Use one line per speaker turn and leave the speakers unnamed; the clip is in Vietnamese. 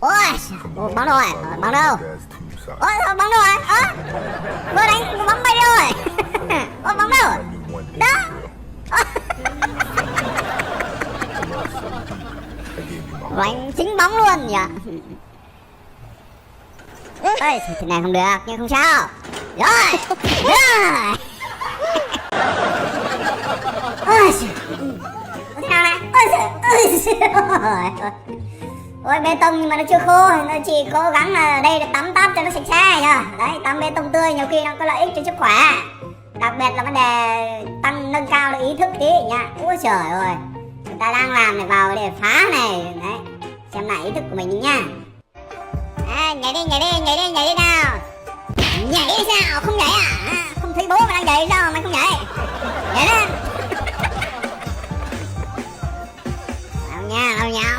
Ôi, bắn rồi, bắn đâu? Ôi, bắn rồi, vừa đánh bắn bay rồi. Ôi, bắn đâu? Đó. Đánh chính bóng luôn nhỉ. Ơi, thế này không được, nhưng không sao. Rồi, rồi. Ôi, thế nào này? Ôi, bê tông nhưng mà nó chưa khô, nó chỉ cố gắng là đây để tắm táp cho nó sạch sẽ nhá. Đấy, tắm bê tông tươi nhiều khi nó có lợi ích cho sức khỏe. Đặc biệt là vấn đề nâng cao được ý thức tí nha. Ôi trời ơi, người ta đang làm này vào để phá này. Đấy, xem lại ý thức của mình nha. À, nhảy đi nào. Nhảy đi sao, không nhảy à? Không thấy bố mày đang nhảy sao mà mày không nhảy? Nhảy lên. Nào nha, nào nha.